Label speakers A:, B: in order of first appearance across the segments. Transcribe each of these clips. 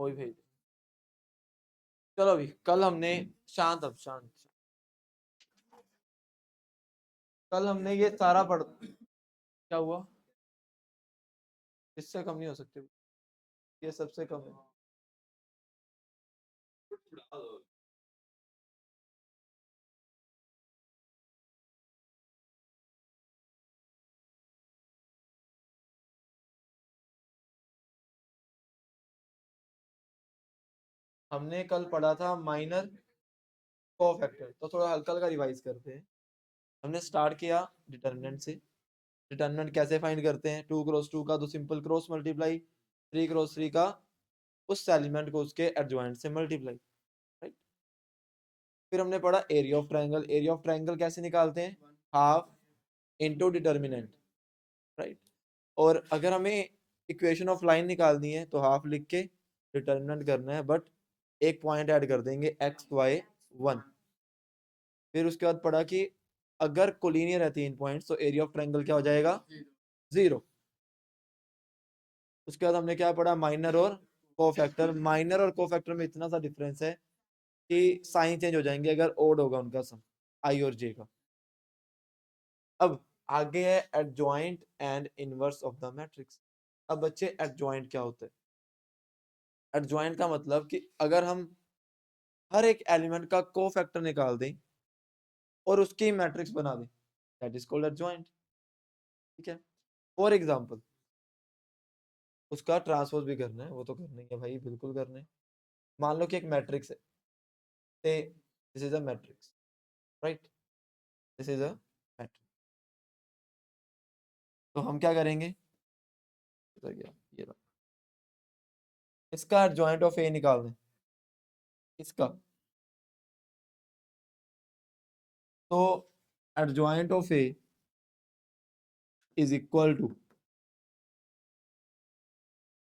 A: वही भेज। चलो अभी कल हमने शांत, अब शांत, कल हमने ये सारा पढ़, क्या हुआ? इससे कम नहीं हो सकते, ये सबसे कम है। हमने कल पढ़ा था माइनर कोफैक्टर, तो थोड़ा हल्का हल्का रिवाइज करते हैं। हमने स्टार्ट किया डिटर्मिनेंट से। डिटर्मिनेंट कैसे फाइंड करते हैं? 2 क्रॉस 2 का तो सिंपल क्रॉस मल्टीप्लाई, 3 क्रॉस 3 का उस एलिमेंट को उसके एडजॉइंट से मल्टीप्लाई, राइट। फिर हमने पढ़ा area of triangle. Area of triangle कैसे निकालते हैं? Half into determinant, right. और अगर हमें इक्वेशन ऑफ लाइन निकालनी है तो हाफ लिख के डिटर्मिनेंट करना है, बट एक पॉइंट ऐड कर देंगे x y 1। फिर उसके बाद पढ़ा कि अगर कोलिनियर है 3 पॉइंट्स तो एरिया ऑफ ट्रायंगल क्या हो जाएगा? 0। उसके बाद हमने क्या पढ़ा? माइनर और कोफैक्टर। माइनर और कोफैक्टर में इतना सा डिफरेंस है कि साइन चेंज हो जाएंगे अगर ओड होगा उनका सम, आई और जे का। अब आगे है adjoint and inverse of the matrix. अब बच्चे एडजॉइंट क्या होता है? एडजॉइंट का मतलब कि अगर हम हर एक एलिमेंट का कोफैक्टर निकाल दें और उसकी मैट्रिक्स बना दें, दैट इज कॉल्ड एडजॉइंट। ठीक है। फॉर एग्जांपल उसका ट्रांसपोज भी करना है, वो तो करना ही है भाई, बिल्कुल करना है। मान लो कि एक मैट्रिक्स है, से this is a matrix, right, this is a matrix. तो हम क्या करेंगे? ये रहा। इसका एडजॉइंट ऑफ ए निकाल दें, इसका। तो adjoint of A is equal to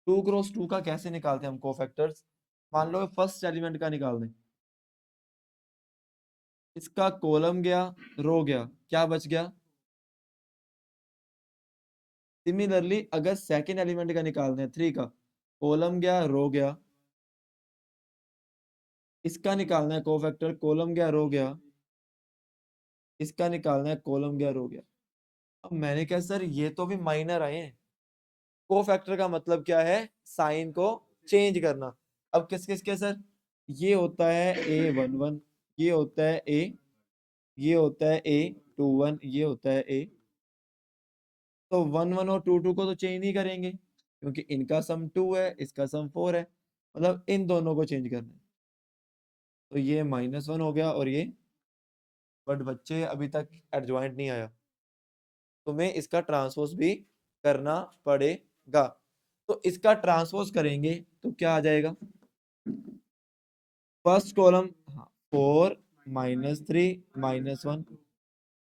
A: 2 cross 2 का कैसे निकालते हैं हम कोफैक्टर्स? मान लो फर्स्ट एलिमेंट का निकाल दें, इसका कॉलम गया, रो गया, क्या बच गया? सिमिलरली अगर सेकंड एलिमेंट का निकालते हैं 3 का, कॉलम गया, रो गया, इसका निकालना है कोफैक्टर, कॉलम गया, रो गया, इसका निकालना है कॉलम गया, रो गया। अब मैंने कहा सर ये तो भी माइनर आए हैं। कोफैक्टर का मतलब क्या है? साइन को चेंज करना। अब किस किस के सर? ये होता है A11, ये होता है A, ये होता है A21, ये होता है A। तो 1 1 और 2 2 को तो चेंज नहीं करेंगे क्योंकि इनका सम 2 है, इसका सम 4 है, मतलब इन दोनों को चेंज करना है। तो ये -1 हो गया और ये, बट बच्चे अभी तक एडजॉइंट नहीं आया, तुम्हें इसका ट्रांसपोज भी करना पड़ेगा। तो इसका ट्रांसपोज करेंगे तो क्या आ जाएगा? फर्स्ट कॉलम 4 -3 -1,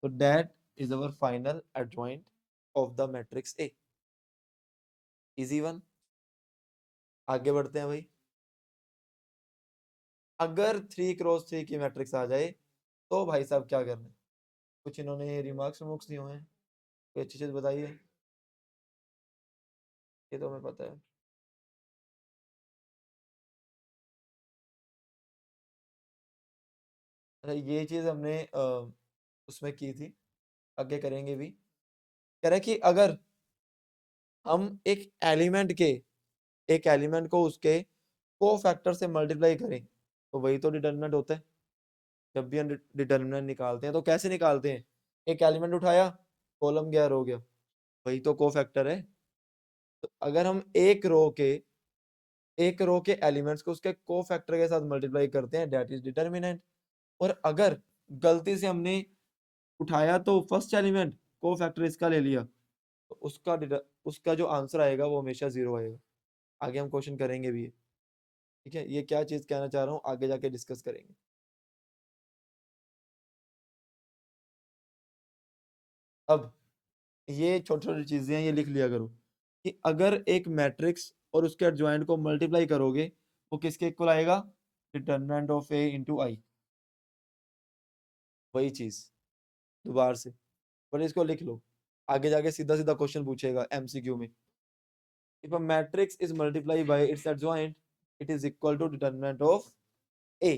A: तो that is our final adjoint of the matrix A. Easy one. आगे बढ़ते हैं भाई। अगर 3 क्रॉस 3 की मैट्रिक्स आ जाए तो भाई साहब क्या करना है? कुछ इन्होंने रिमार्क्स विमार्क्स दिए हुए हैं, कोई अच्छी चीज बताइए, ये तो हमें पता है। अच्छा ये चीज हमने उसमें की थी, आगे करेंगे भी। कह रहे कि अगर हम एक एलिमेंट को उसके कोफैक्टर से मल्टीप्लाई करें तो वही तो डिटर्मिनेंट होता है। जब भी हम डिटर्मिनेंट निकालते हैं तो कैसे निकालते हैं? एक एलिमेंट उठाया, कॉलम गया, रो गया, वही तो कोफैक्टर है। तो अगर हम एक रो के एलिमेंट्स को उसके कोफैक्टर के साथ मल्टीप्लाई करते हैं, दैट इज डिटर्मिनेंट। और अगर गलती से हमने उठाया तो फर्स्ट एलिमेंट, कोफैक्टर इसका ले लिया, तो उसका जो आंसर आएगा वो हमेशा 0 आएगा। आगे हम क्वेश्चन करेंगे भी ये। ठीक है, ये क्या चीज कहना चाह रहा हूँ आगे जाके डिस्कस करेंगे। अब ये छोटी छोटी चीजें हैं, ये लिख लिया करो कि अगर एक मैट्रिक्स और उसके एडजॉइंट को मल्टीप्लाई करोगे वो किसके इक्वल आएगा? डिटर्मिनेंट ऑफ ए इंटू आई। वही चीज दोबारा से, पर इसको लिख लो, आगे जाके सीधा सीधा क्वेश्चन पूछेगा एमसीक्यू में। If a matrix is multiply by it's adjoint it is equal to determinant of A.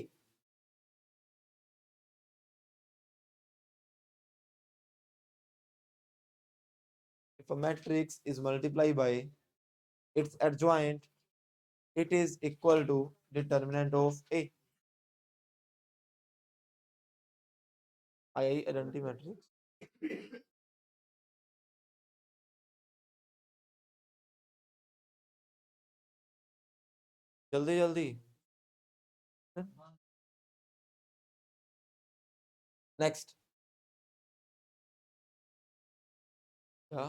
A: If a matrix is multiplied by its adjoint, it is equal to determinant of A. I identity matrix. जल्दी जल्दी। Next क्या?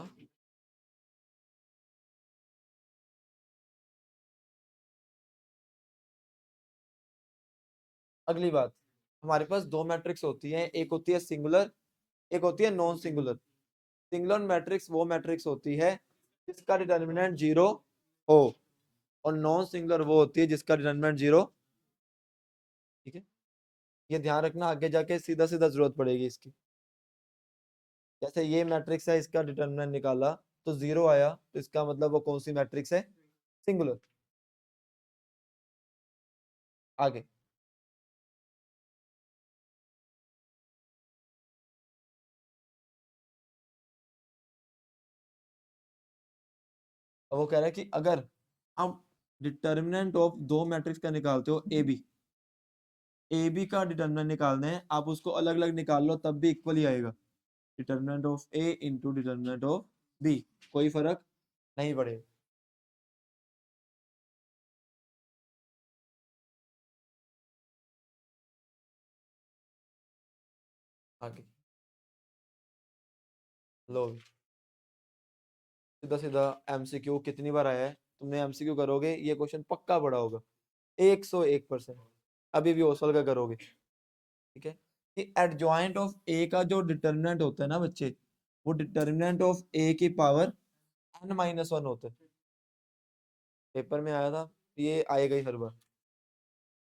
A: अगली बात, हमारे पास दो matrix होती है, एक होती है सिंगुलर, एक होती है नॉन सिंगुलर। सिंगुलर मैट्रिक्स वो मैट्रिक्स होती है जिसका डिटर्मिनेंट जीरो हो, और नॉन सिंगुलर वो होती है जिसका डिटर्मिनेंट जीरो। ठीक है, ये ध्यान रखना, आगे जाके सीधा सीधा जरूरत पड़ेगी इसकी। जैसे ये मैट्रिक्स है, इसका डिटर्मिनेंट निकाला तो जीरो आया, तो इसका मतलब वो कौन सी मैट्रिक्स है? सिंगुलर। आगे अब वो कह रहा है कि अगर आप डिटर्मिनेंट ऑफ दो मैट्रिक्स का निकालते हो, ए बी का डिटर्मिनेंट निकालना है, आप उसको अलग अलग निकाल लो तब भी इक्वल ही आएगा। Determinant of A into determinant of B, कोई फर्क नहीं पड़ेगा। आगे लो, सीधा सीधा एमसीक्यू कितनी बार आया है, तुमने एमसीक्यू करोगे ये क्वेश्चन पक्का पड़ा होगा 101%। अभी भी ओसवाल का करोगे। ठीक है, कि एडजॉइंट ऑफ ए का जो डिटर्मिनेंट होता है ना बच्चे, वो डिटर्मिनेंट ऑफ ए की पावर n-1 होता है। पेपर में आया था, ये आएगा ही हर बार।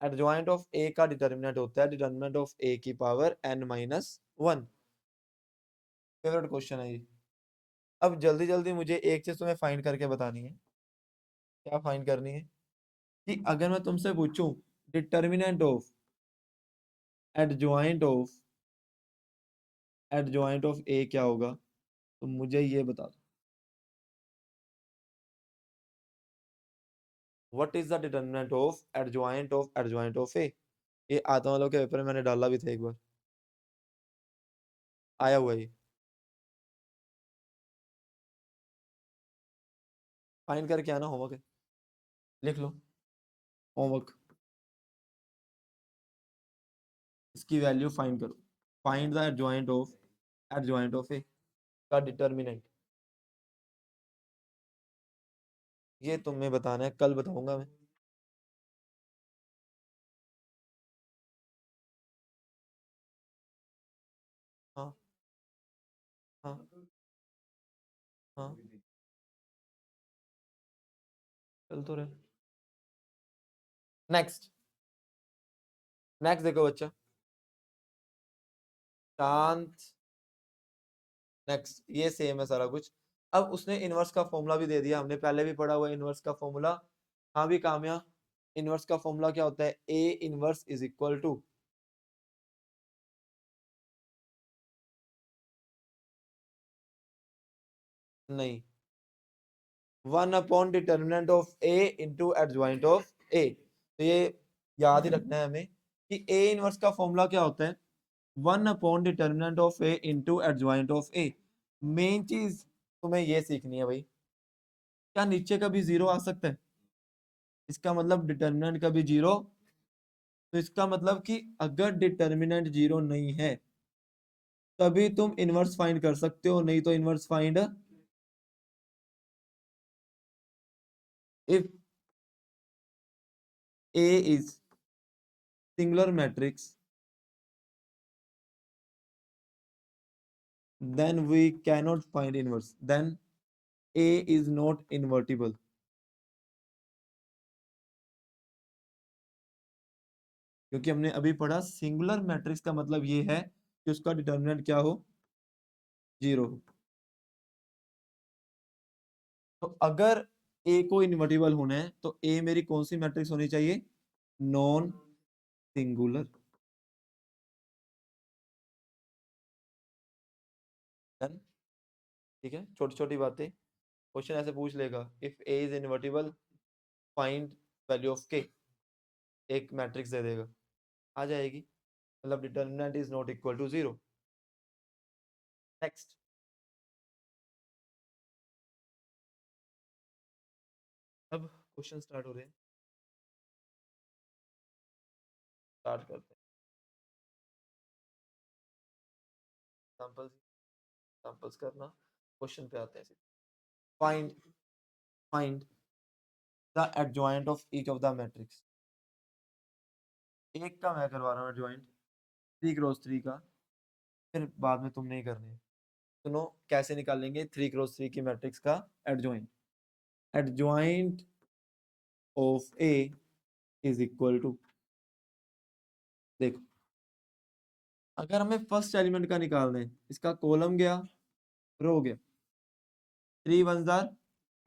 A: एडजॉइंट ऑफ ए का डिटर्मिनेंट होता है डिटर्मिनेंट ऑफ ए की पावर n-1। फेवरेट क्वेश्चन है ये। अब जल्दी जल्दी मुझे एक चीज तुम्हें फाइंड करके बतानी है। क्या फाइंड करनी है? कि अगर मैं तुमसे पूछूं determinant of adjoint of A क्या होगा, तो मुझे ये बता दो। What is the determinant of adjoint of A? ये आता वालों के पेपर में मैंने डाला भी था एक बार, आया हुआ ये। फाइंड करके आना, होमवर्क है, लिख लो होमवर्क, इसकी वैल्यू फाइंड करो। फाइंड द एडजॉइंट ऑफ ए का डिटर्मिनेंट। ये तुम्हें बताना है, कल बताऊंगा मैं। हाँ हाँ हाँ, चल तो रहे। नेक्स्ट, नेक्स्ट देखो बच्चा, शांत। नेक्स्ट ये सेम है सारा कुछ। अब उसने इनवर्स का फॉर्मूला भी दे दिया, हमने पहले भी पढ़ा हुआ है इनवर्स का फॉर्मूला। हाँ भी कामया, इनवर्स का फॉर्मूला क्या होता है? A inverse is equal to, नहीं, 1 upon determinant of A into adjoint of A. तो ये याद ही रखना है हमें कि ए इनवर्स का फॉर्मूला क्या होता है? 1 upon determinant of A into adjoint of A. Main चीज तुम्हें ये सीखनी है भाई, क्या नीचे का भी जीरो आ सकता है? इसका मतलब डिटर्मिनेंट का भी जीरो। तो इसका मतलब कि अगर डिटर्मिनेंट जीरो नहीं है तभी तुम इनवर्स फाइंड कर सकते हो, नहीं तो inverse find if A is singular matrix then we cannot find inverse, then a is not invertible। क्योंकि हमने अभी पढ़ा सिंगुलर मैट्रिक्स का मतलब ये है कि उसका डिटर्मिनेंट क्या हो? जीरो हो। तो अगर ए को इनवर्टिबल होना है तो ए मेरी कौन सी मैट्रिक्स होनी चाहिए? Non singular. ठीक है, छोटी छोटी बातें क्वेश्चन ऐसे पूछ लेगा, if A is invertible find value of K, एक मैट्रिक्स दे देगा, आ जाएगी, मतलब determinant is not equal to zero. Next, अब क्वेश्चन स्टार्ट हो रहे हैं, स्टार्ट करते हैं। एग्जांपल्स, एग्जांपल्स करना, क्वेश्चन पे आते हैं। Find find the adjoint of each of the matrix. एक का मैं करवा रहा हूँ एडजॉइंट, 3 क्रॉस 3 का, फिर बाद में तुम नहीं करने। सुनो कैसे निकालेंगे 3 क्रॉस 3 की मैट्रिक्स का adjoint. Adjoint of A is equal to, देखो अगर हमें फर्स्ट एलिमेंट का निकालना है, इसका कॉलम गया, रो गया, 3 1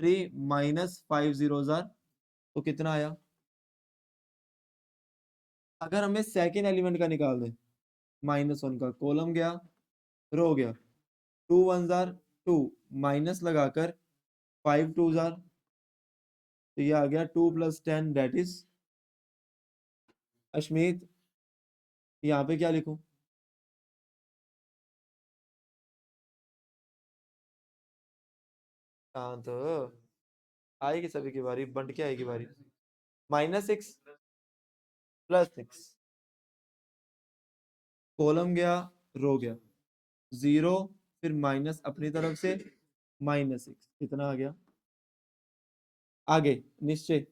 A: 3 माइनस 5 0 तो कितना आया? अगर हमें सेकेंड एलिमेंट का निकालना है, -1 का कॉलम गया, रो गया, 2 1 2 माइनस लगाकर 5 2 तो ये आ गया 2 + 10 दैट इज, अश्मीत यहाँ पे क्या लिखूं? शांत, आएगी सभी की बारी, बंट के आएगी बारी। -6 +6, कॉलम गया, रो गया, 0, फिर माइनस अपनी तरफ से -6, कितना आ गया? आगे निश्चय,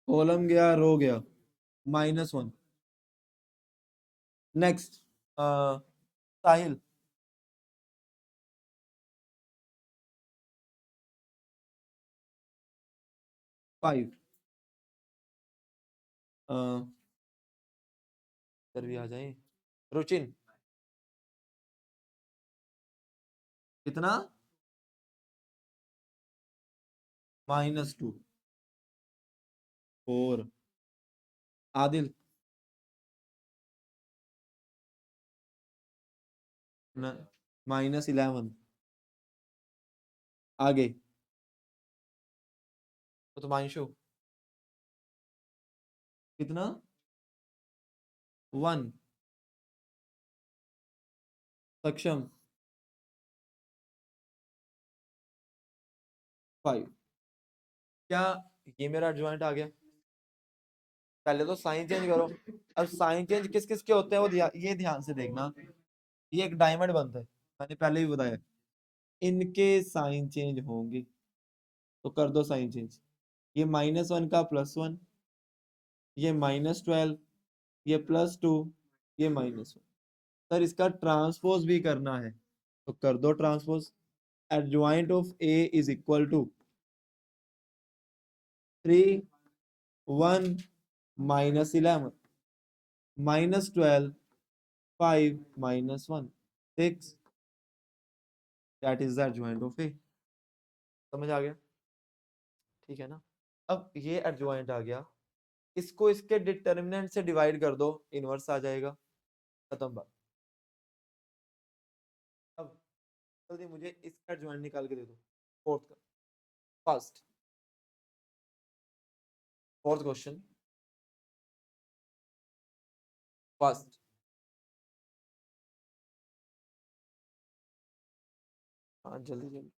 A: कॉलम गया, रो गया, -1। नेक्स्ट, साहिल, 5, इधर भी आ जाए, रुचिन कितना? -2, 4, आदिल -11, आगे तो तुमांशु कितना? 1, सक्षम 5। क्या ये मेरा ज्वाइंट आ गया? पहले तो साइन चेंज करो। अब साइन चेंज किस किस के होते हैं वो ये ध्यान से देखना, ये एक डायमंड बनता है, मैंने पहले भी बताया, इनके साइन चेंज होंगे, तो कर दो साइन चेंज। ये -1 का +1, ये -12, ये +2, ये -1। सर इसका ट्रांसपोज भी करना है तो कर दो transpose. Adjoint of A is equal to 3 1 -11 -12 5 -1 6, that is the adjoint of A. समझ आ गया? ठीक है ना? अब ये एडजॉइंट आ गया, इसको इसके डिटर्मिनेंट से डिवाइड कर दो, इनवर्स आ जाएगा, खत्म बात। अब जल्दी मुझे इसका एडजॉइंट निकाल के दे दो, फोर्थ का, फर्स्ट, फोर्थ क्वेश्चन, फर्स्ट। हाँ जल्दी जल्दी।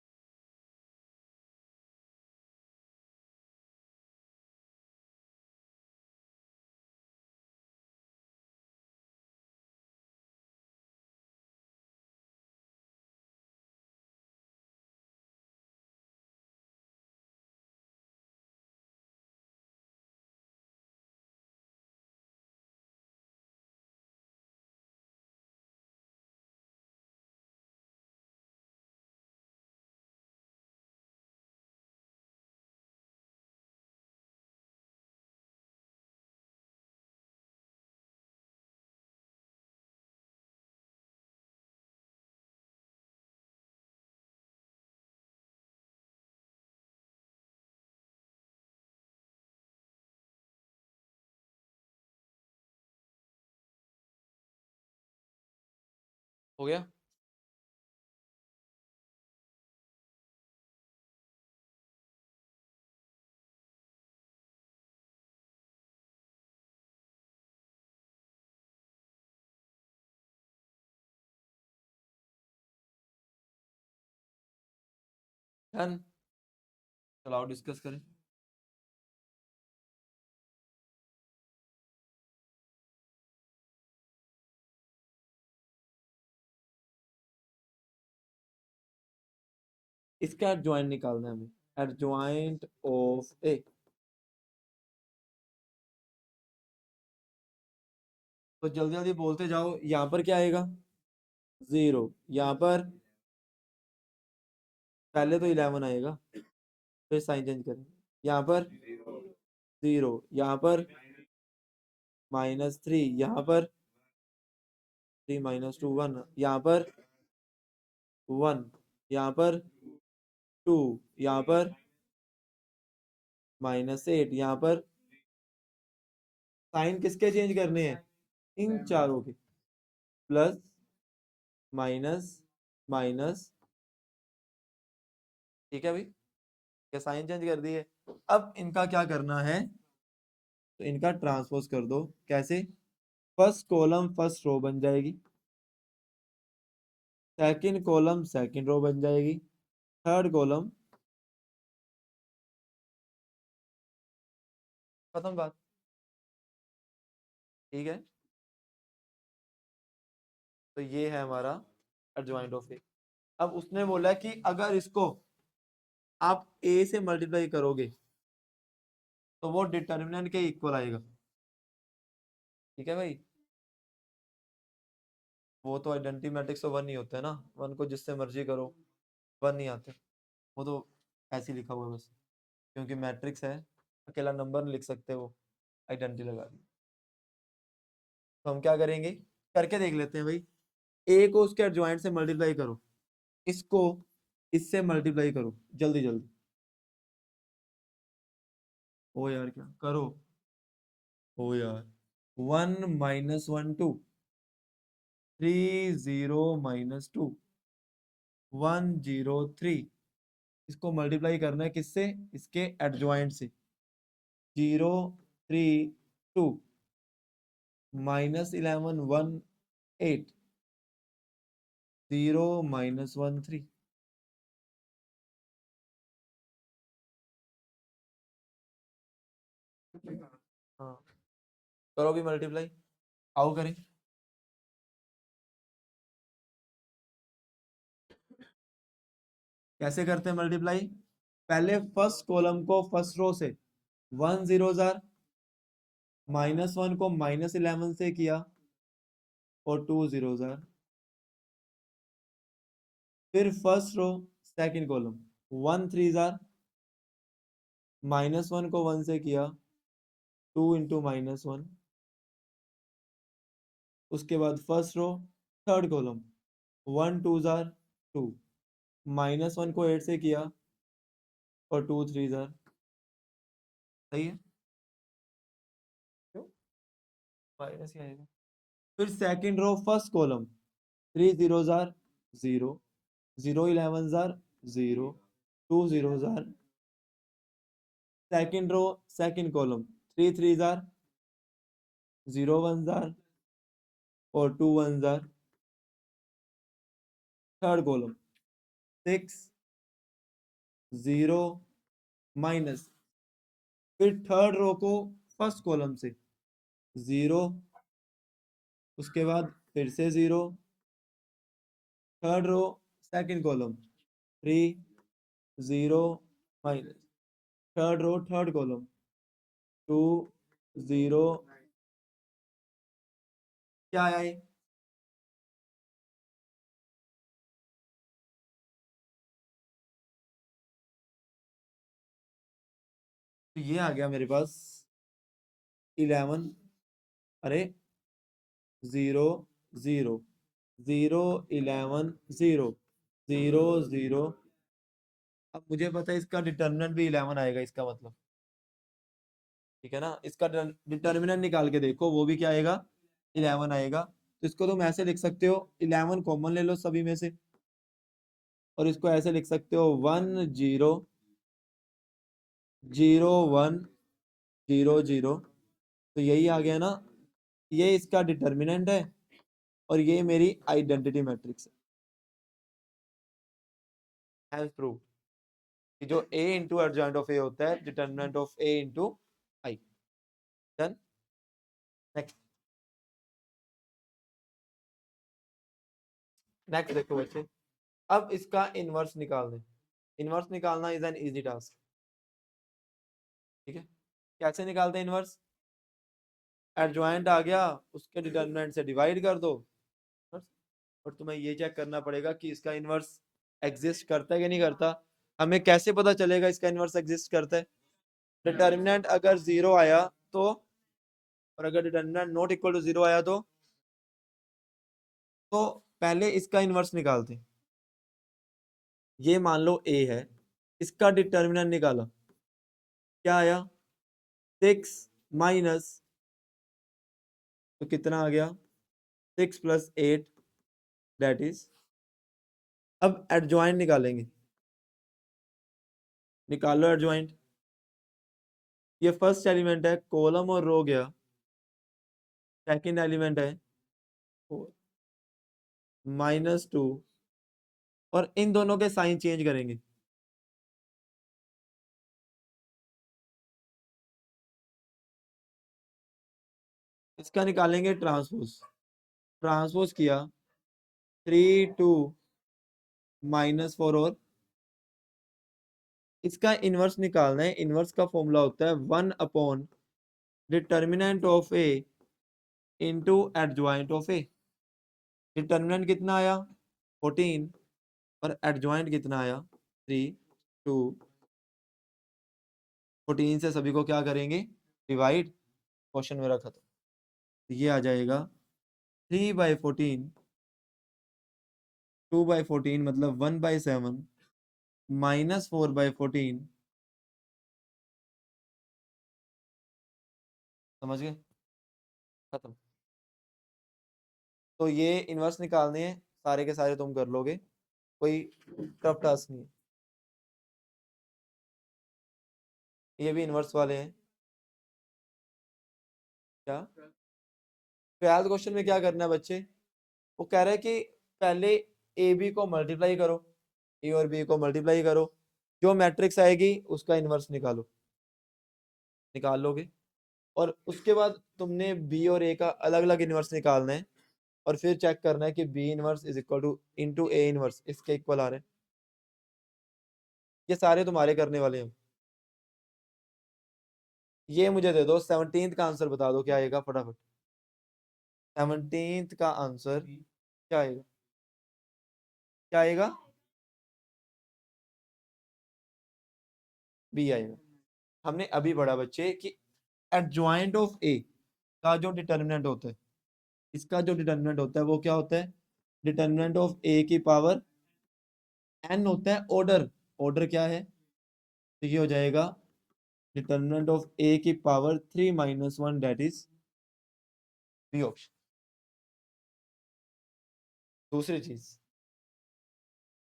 A: हो गया। डन। चलो डिस्कस करें। इसका एडजॉइंट निकालना है हमें। Adjoint of A. तो जल्दी जल्दी बोलते जाओ। यहाँ पर क्या आएगा? 0। यहाँ पर पहले तो 11 आएगा, फिर साइन चेंज करें। यहाँ पर 0, यहाँ पर -3, यहाँ पर 3 -2 1, यहाँ पर 1, यहाँ पर 2, यहाँ पर -8, यहाँ पर साइन किसके चेंज करने हैं? इन चारों के। Plus minus minus. ठीक है भाई, क्या साइन चेंज कर दिए। अब इनका क्या करना है? तो इनका ट्रांसपोज कर दो। कैसे? फर्स्ट कॉलम फर्स्ट रो बन जाएगी, सेकंड कॉलम सेकंड रो बन जाएगी, थर्ड कॉलम। खत्म बात। ठीक है, तो ये है हमारा एडजॉइंट ऑफ ए। अब उसने बोला कि अगर इसको आप ए से मल्टीप्लाई करोगे तो वो डिटर्मिनेंट के इक्वल आएगा। ठीक है भाई, वो तो आइडेंटिटी मैट्रिक्स तो 1 ही होता है ना, 1 को जिससे मर्जी करो 1 नहीं आते। वो तो ऐसे ही लिखा हुआ है बस, क्योंकि मैट्रिक्स है, अकेला नंबर नहीं लिख सकते, वो आइडेंटिटी लगा दी। तो हम क्या करेंगे, करके देख लेते हैं भाई। ए को उसके एडजॉइंट से मल्टीप्लाई करो, इसको इससे मल्टीप्लाई करो, जल्दी जल्दी। ओ यार क्या करो। ओ यार, 1 -1 2, 3 0 -2, 1 0 3। इसको मल्टीप्लाई करना है किससे? इसके एडजॉइंट से। 0 3 2, -11 1 8, 0 -1 3। हाँ, करो भी मल्टीप्लाई। आओ करें। कैसे करते हैं मल्टीप्लाई? पहले फर्स्ट कॉलम को फर्स्ट रो से 1 0 जार, -1 को -11 से किया और 2 0 जार। फिर फर्स्ट रो सेकंड कॉलम 1 3 जार, -1 को 1 से किया, 2 इंटू -1। उसके बाद फर्स्ट रो थर्ड कॉलम 1 2 जार 2, -1 को 8 से किया और 2 3 जार। सही है, क्यों माइनस ही आएगा। फिर सेकंड रो फर्स्ट कॉलम 3 0 जार 0, 0 11 जार 0, 2 0 जार। सेकंड रो सेकंड कॉलम 3 3 जार 0 1 जार और 2 1 जार। Third column 6 0 minus. फिर थर्ड रो को फर्स्ट कॉलम से 0, उसके बाद फिर से 0। Third row second column 3 0 minus. Third row third column 2 0। क्या आया ये? तो ये आ गया मेरे पास 11। अरे 0 0 0 11 0 0 0। अब मुझे पता है इसका डिटर्मिनेंट भी 11 आएगा, इसका मतलब। ठीक है ना, इसका डिटर्मिनेंट निकाल के देखो, वो भी क्या आएगा? 11 आएगा। तो इसको तुम ऐसे लिख सकते हो, 11 कॉमन ले लो सभी में से, और इसको ऐसे लिख सकते हो 1 0 0 1 0 0। तो यही आ गया ना, ये इसका डिटर्मिनेंट है और ये मेरी आइडेंटिटी मैट्रिक्स है। प्रूव कि जो A into adjoint of A होता है determinant of A into I. Done. Next next देखो बच्चे, अब इसका इनवर्स निकाल दें। इनवर्स निकालना इज एन इजी टास्क। ठीक है, कैसे निकालते हैं इनवर्स? एडजॉइंट आ गया, उसके डिटर्मिनेंट से डिवाइड कर दो, और तुम्हें ये चेक करना पड़ेगा कि इसका इनवर्स एग्जिस्ट करता है कि नहीं करता। हमें कैसे पता चलेगा इसका इनवर्स एग्जिस्ट करता है? डिटर्मिनेंट अगर 0 आया तो, और अगर डिटर्मिनेंट नॉट इक्वल टू 0 आया तो पहले इसका इनवर्स निकालते हैं। ये मान लो A है, इसका डिटर्मिनेंट निकाला, क्या आया? 6 माइनस, तो कितना आ गया? 6 + 8 दैट इज। अब एडजॉइंट निकालेंगे, निकालो एडजॉइंट। ये फर्स्ट एलिमेंट है, कॉलम और रो गया, सेकंड एलिमेंट है -2, और इन दोनों के साइन चेंज करेंगे। इसका निकालेंगे ट्रांसपोज। ट्रांसपोज किया 3 2 -4, और इसका इनवर्स निकालना है। इनवर्स का फॉर्मूला होता है 1 determinant of A into adjoint of A. Determinant कितना आया? 14, और एडजॉइंट कितना आया? 3 2। 14 से सभी को क्या करेंगे? डिवाइड। क्वेश्चन मेरा खत्म। तो ये आ जाएगा 3/14, 2/14 मतलब 1/7, -4/14। समझ गए? खत्म। तो ये इनवर्स निकालने हैं, सारे के सारे तुम कर लोगे, कोई टफ टास्क नहीं है। ये भी इनवर्स वाले हैं। क्या 12th क्वेश्चन में क्या करना है बच्चे? वो कह रहे हैं कि पहले ए बी को मल्टीप्लाई करो, ए और बी को मल्टीप्लाई करो, जो मैट्रिक्स आएगी उसका इनवर्स निकालो। निकाल लोगे, और उसके बाद तुमने बी और ए का अलग अलग इनवर्स निकालना है, और फिर चेक करना है कि B inverse is equal to into A inverse इसके इक्वल आ रहे हैं। ये सारे तुम्हारे करने वाले हैं। ये मुझे दे दो, 17th का आंसर बता दो क्या आएगा फटाफट। 17th का आंसर क्या आएगा? क्या आएगा? बी आएगा। हमने अभी पढ़ा बच्चे कि एडजॉइंट ऑफ ए का जो डिटर्मिनेंट होता है, इसका जो डिटर्मिनेंट होता है वो क्या होता है? डिटर्मिनेंट ऑफ ए की पावर एन होता है। ऑर्डर, ऑर्डर क्या है? तो ये हो जाएगा डिटर्मिनेंट ऑफ ए की power 3 - 1 that is B option. दूसरी चीज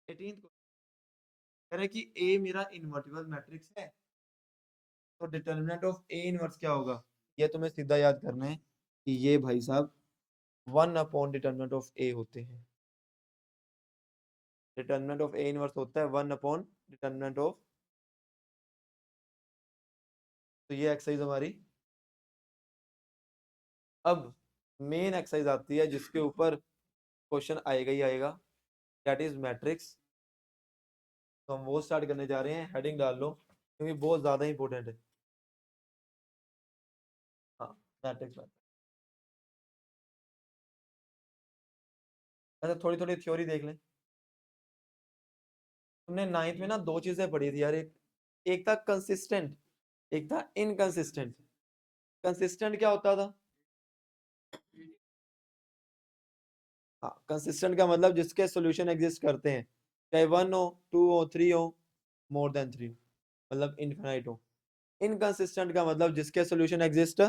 A: 18th को कह रहे हैं कि ए मेरा इनवर्टिबल मैट्रिक्स है, तो डिटर्मिनेंट ऑफ ए इनवर्स क्या होगा? ये तुम्हें सीधा याद करना है कि ये भाई साहब 1/डिटर्मिनेंट ऑफ ए होते हैं। डिटर्मिनेंट ऑफ ए इनवर्स होता है 1/डिटर्मिनेंट ऑफ। तो ये एक्सरसाइज हमारी। अब मेन एक्सरसाइज आती है जिसके ऊपर क्वेश्चन आएगा ही आएगा, दैट इज मैट्रिक्स। तो हम वो स्टार्ट करने जा रहे हैं, हेडिंग डाल लो क्योंकि बहुत ज्यादा इंपॉर्टेंट है। हाँ, मैट्रिक्स। अच्छा, थोड़ी थोड़ी थ्योरी देख लें। तुमने नाइन्थ में ना दो चीजें पढ़ी थी यार, एक एक था कंसिस्टेंट, एक था इनकंसिस्टेंट। कंसिस्टेंट क्या होता था? हाँ, कंसिस्टेंट का मतलब जिसके सॉल्यूशन एग्जिस्ट करते हैं, चाहे 1 हो, 2 हो, 3 हो, मोर देन 3, मतलब इनफिनाइट हो। इनकंसिस्टेंट का मतलब जिसके सॉल्यूशन एग्जिस्ट।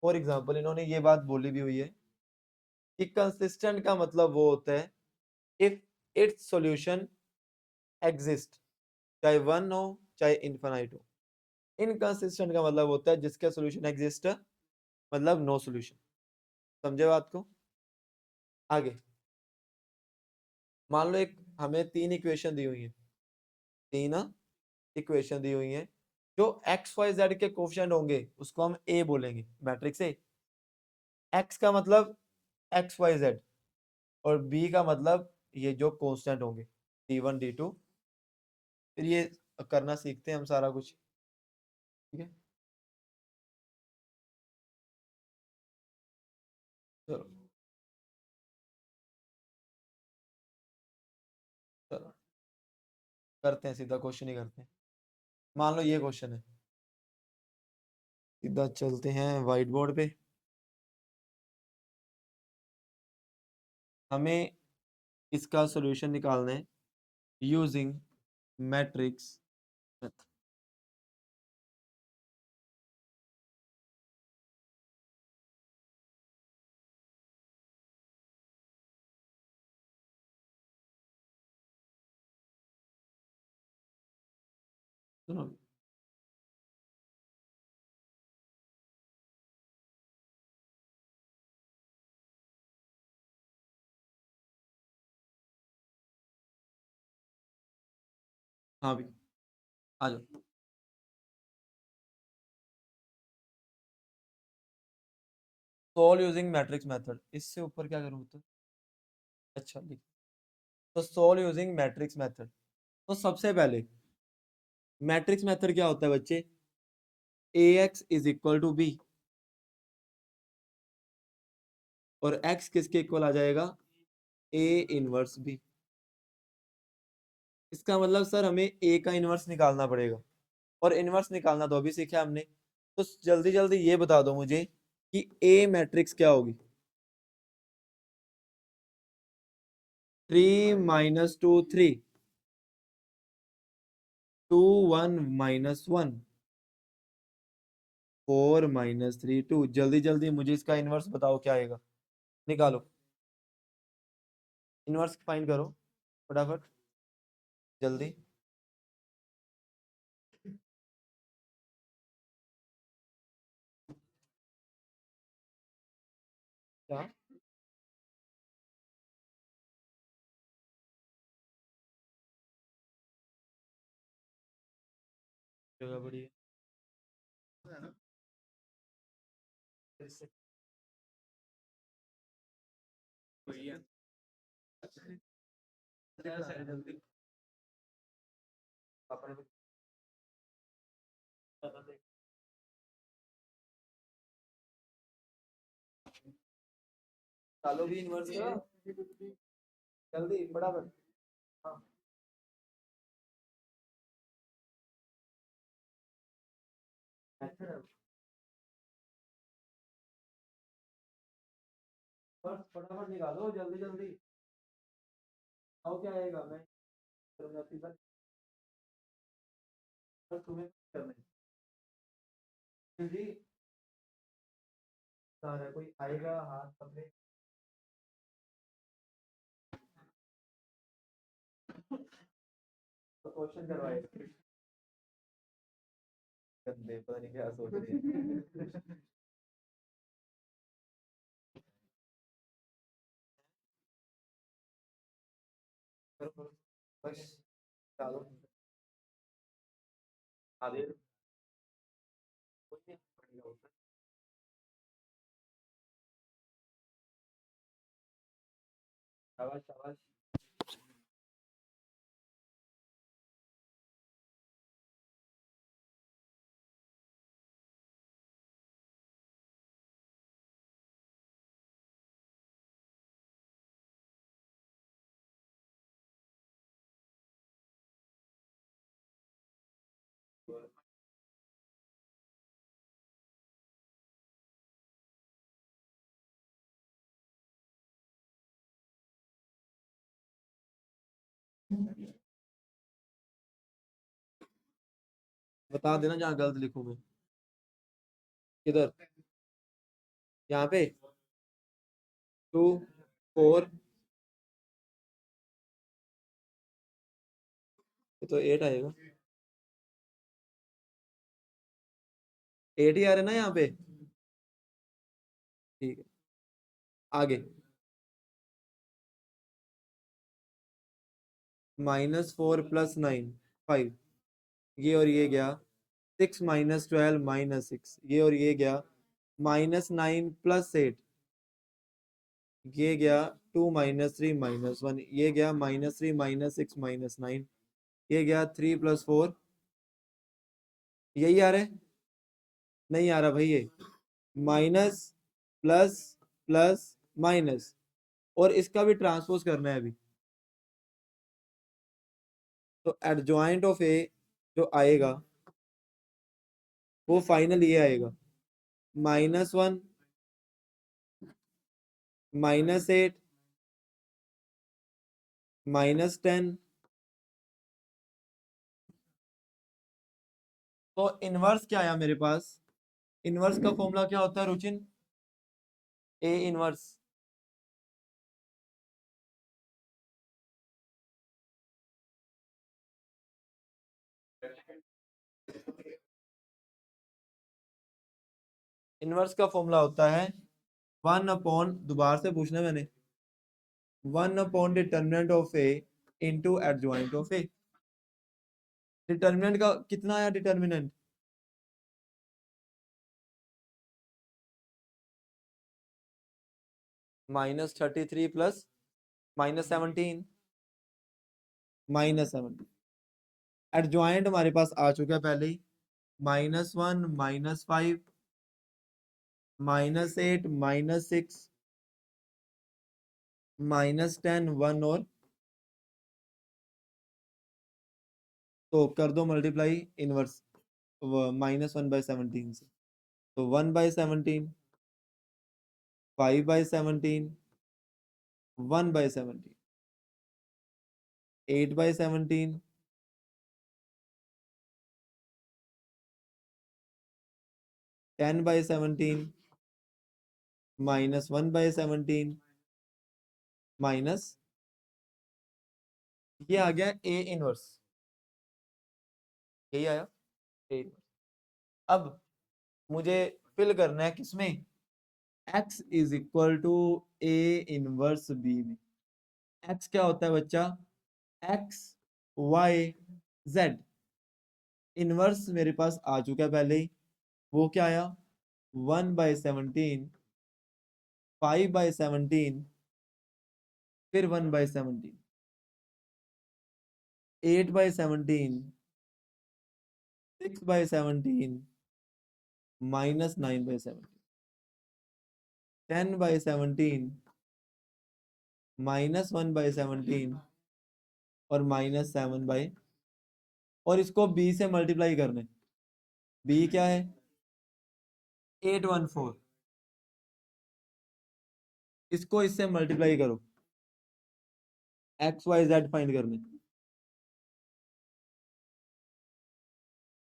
A: फॉर एग्जांपल इन्होंने ये बात बोली भी हुई है कि कंसिस्टेंट का मतलब वो होता है इफ इट्स सॉल्यूशन एग्जिस्ट, चाहे वन हो चाहे इनफाइनाइट हो। इनकंसिस्टेंट का मतलब होता है जिसका सॉल्यूशन एग्जिस्ट मतलब नो सॉल्यूशन। समझे बात को? आगे मान लो एक हमें तीन इक्वेशन दी हुई है, तीन इक्वेशन दी हुई है, जो एक्स वाई जेड के कोफिशिएंट होंगे उसको हम ए बोलेंगे, मैट्रिक्स ए। एक्स का मतलब एक्स वाई जेड, और बी का मतलब ये जो कांस्टेंट होंगे D1 D2। फिर ये करना सीखते हैं हम सारा कुछ, ठीक है? चलो चलो करते हैं, सीधा क्वेश्चन ही करते हैं। मान लो ये क्वेश्चन है, सीधा चलते हैं व्हाइट बोर्ड पे। हमें इसका सॉल्यूशन निकालना है यूजिंग मैट्रिक्स मेथड। सुनो, हाँ भी आ जाओ। सॉल्व यूजिंग मैट्रिक्स मेथड, इससे ऊपर क्या करूँ तो? अच्छा लिख, तो सॉल्व यूजिंग मैट्रिक्स मेथड। तो सबसे पहले मैट्रिक्स मेथड क्या होता है बच्चे? A X is equal to B, और एक्स किसके इक्वल आ जाएगा? A inverse B. इसका मतलब सर हमें ए का इनवर्स निकालना पड़ेगा, और इनवर्स निकालना तो अभी सीखा हमने। तो जल्दी जल्दी ये बता दो मुझे कि ए मैट्रिक्स क्या होगी? 3 - 2 3, 2 1 - 1, 4 - 3 2। जल्दी जल्दी मुझे इसका इनवर्स बताओ क्या आएगा, निकालो, इनवर्स फाइंड करो फटाफट, जल्दी। क्या जगह बड़ी है? जल्दी चालो भी इनवर्स का, जल्दी फटाफट। हाँ method, बस फटाफट निकालो जल्दी जल्दी। आओ क्या आएगा, मैं करूंगा सीधा, बस तुम्हें करना है जी। सारा कोई आएगा हाथ पकड़े, तो क्वेश्चन करवाएगा। गंदे पता नहीं क्या सोच रहे हैं। करो करो, बस डालो, आधे कोई नहीं पड़ेगा उसमें। शाबाश शाबाश। बता देना जहाँ गलत लिखूं मैं। किधर? यहाँ पे? 2 4, ये तो 8 आएगा। 8 ही आ रहा है ना यहाँ पे। ठीक है, आगे। -4 + 9 5, ये और ये गया। 6 - 12 -6, ये और ये गया। -9 + 8, ये गया। 2 - 3 -1, ये गया। -3 -6 -9, ये गया। 3 + 4, यही आ रहा है। नहीं आ रहा भाई ये। माइनस प्लस प्लस माइनस, और इसका भी ट्रांसपोज करना है अभी। तो एडजॉइंट ऑफ ए जो आएगा वो फाइनल ये आएगा। -1 -8 -10। तो इनवर्स क्या आया मेरे पास? इनवर्स का फॉर्मूला क्या होता है रुचिन? A inverse. इनवर्स का फॉर्मूला होता है 1/, दोबारा से पूछना मैंने, 1/, determinant of A into adjoint of A. Determinant का कितना आया डिटर्मिनेंट? -33 प्लस -17, -17। एडजॉइंट हमारे पास आ चुका है पहले ही। -1 -5 -8 -6 -10 1, और तो कर दो मल्टीप्लाई इनवर्स -1/17 से। तो 1/17, 5/17, 1/17, 8/17, 10/17, -1/17, माइनस, ये आ गया ए इनवर्स। यही आया ए इनवर्स। अब मुझे फिल करना है किसमें? x is equal to A inverse B में। x क्या होता है बच्चा? x y z। इनवर्स मेरे पास आ चुका है पहले ही। वो क्या आया? 1/17, 5/17, फिर 1/17, 8/17, 6/17, -9/17, 10/17, -1/17, और -7/, और इसको b से मल्टीप्लाई करने। b क्या है? 814। इसको इससे मल्टीप्लाई करो, XYZ फाइंड करने।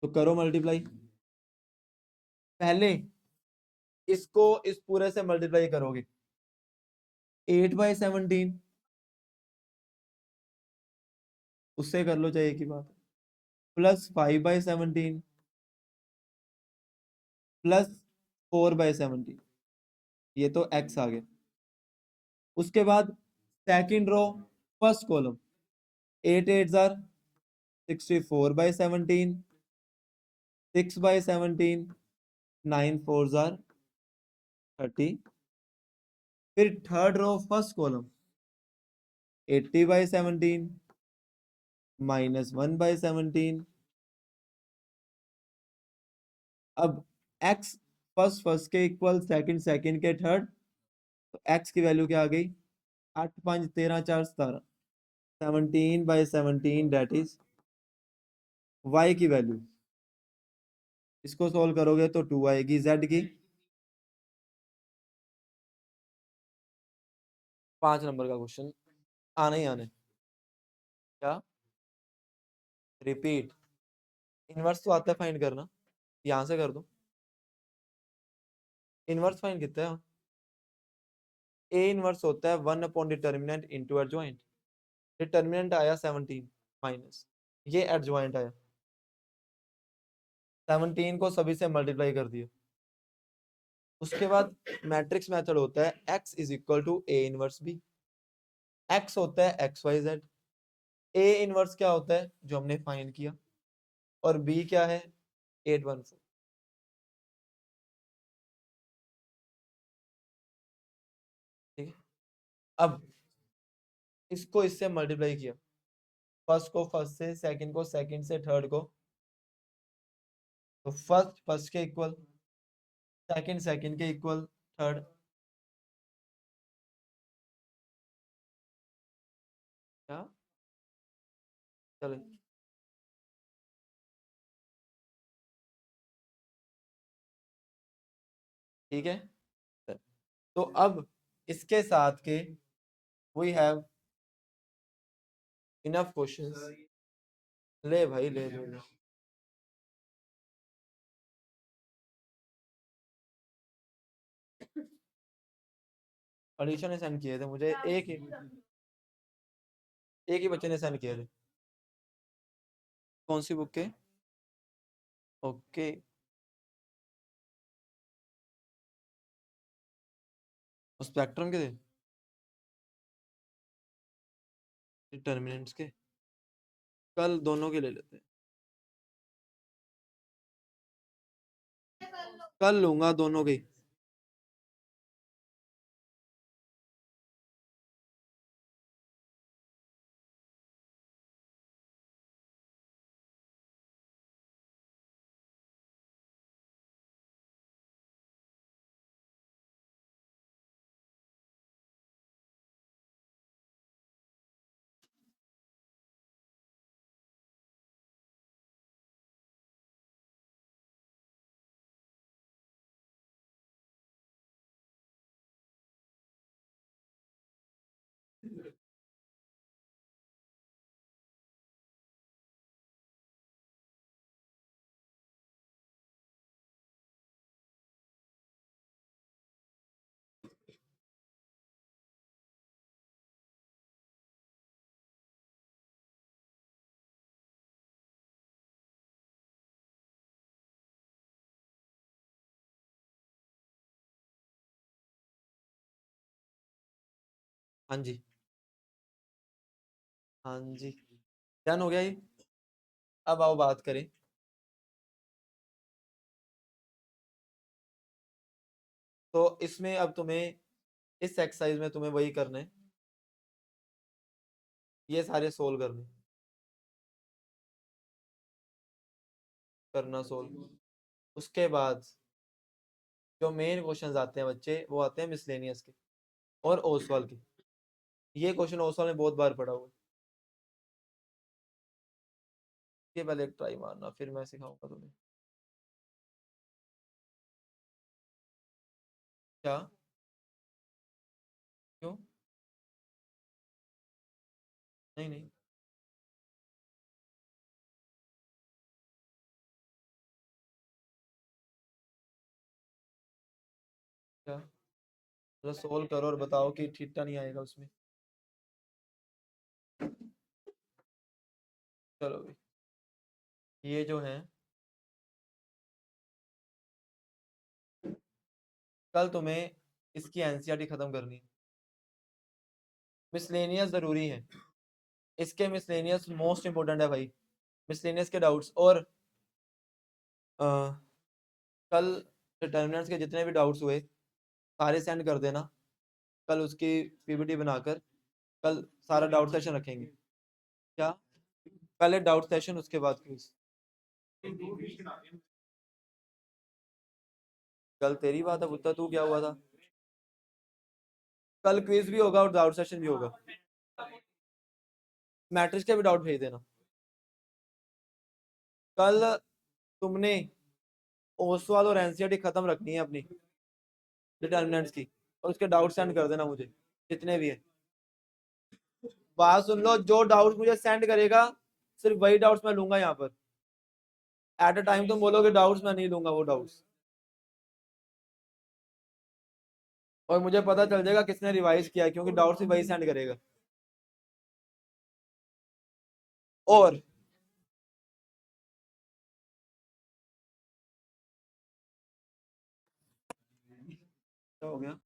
A: तो करो मल्टीप्लाई। पहले इसको इस पूरे से मल्टीप्लाई करोगे। 8/17, उससे कर लो चाहिए की बात, प्लस 5/17, प्लस 4/17, ये तो x आ गया। उसके बाद सेकंड रो, फर्स्ट कॉलम, 8 8 64/17, 6/17, 9 4 30। फिर थर्ड रो, फर्स्ट कॉलम, 80/17, -1/17। अब x फर्स्ट फर्स्ट के इक्वल, सेकंड सेकंड के थर्ड, तो x की वैल्यू क्या आ गई? 8 5 13 4 17, 17/17, डेट इज y की वैल्यू। इसको सोल्व करोगे तो 2 आएगी z की। 5 नंबर का क्वेश्चन आने ही आने। क्या? रिपीट। इनवर्स तो आता है फाइंड करना, यहां से कर दो। इनवर्स फाइंड कितना है? ए इनवर्स होता है 1 upon determinant into adjoint. Determinant आया 17 माइनस, ये एडजॉइंट आया, 17 को सभी से मल्टीप्लाई कर दिया। उसके बाद मैट्रिक्स मेथड होता है x is equal to A inverse B. x होता है X Y Z, A inverse क्या होता है जो हमने फाइंड किया, और b क्या है 814। ठीक है, अब इसको इससे मल्टीप्लाई किया, फर्स्ट को फर्स्ट से, सेकंड को सेकंड से, थर्ड को, तो फर्स्ट फर्स्ट के इक्वल, सेकंड सेकंड के इक्वल, थर्ड। क्या, चलो ठीक है। तो अब इसके साथ के वी हैव इनफ क्वेश्चंस। ले भाई ले ले, ले। अलीशा ने सेंड किए थे मुझे, एक ही बच्चे ने सेंड किए थे। कौन सी बुक के? ओके। स्पेक्ट्रम के थे, डिटर्मिनेंट्स के। कल दोनों के ले लेते हैं, कल लूंगा दोनों के। हाँ जी, हाँ जी, डन हो गया ये। अब आओ बात करें। तो इसमें अब तुम्हें, इस एक्सरसाइज में तुम्हें वही करना है, ये सारे सोल्व करने, करना सोल्व। उसके बाद जो मेन क्वेश्चंस आते हैं बच्चे, वो आते हैं मिसलेनियस के और ओसवाल के। ये क्वेश्चन ओसवाल में बहुत बार पढ़ा हुआ है, ये पहले एक ट्राई मारना, फिर मैं सिखाऊंगा तुम्हें। क्या, क्यों? नहीं नहीं, क्या, मतलब सोल्व करो और बताओ कि ठीटा नहीं आएगा उसमें। चलो भाई, ये जो है, कल तुम्हें इसकी एनसीईआरटी खत्म करनी है। मिसलेनियस जरूरी है, इसके मिसलेनियस मोस्ट इंपोर्टेंट है भाई। मिसलेनियस के डाउट्स, और अ, कल डिटर्मिनेंट्स के जितने भी डाउट्स हुए सारे सेंड कर देना, कल उसकी पीपीटी बनाकर, कल सारा डाउट सेशन रखेंगे। क्या, पहले डाउट सेशन उसके बाद क्विज। कल तेरी बात है पुत्र, तू क्या हुआ था? कल क्विज भी होगा और डाउट सेशन भी होगा। मैट्रिक्स के भी डाउट भेज देना। कल तुमने ओसवाल और एनसीईआरटी खत्म रखनी है अपनी, डिटर्मिनेंट्स की, और उसके डाउट सेंड कर देना मुझे, जितने भी है। बात सुन लो, जो डाउट्स मुझे सेंड करेगा सिर्फ वही डाउट्स मैं लूंगा यहाँ पर। एट अ टाइम तुम बोलोगे डाउट्स, मैं नहीं लूंगा वो डाउट्स। और मुझे पता चल जाएगा किसने रिवाइज किया है, क्योंकि डाउट्स भी वही सेंड करेगा। और क्या हो गया?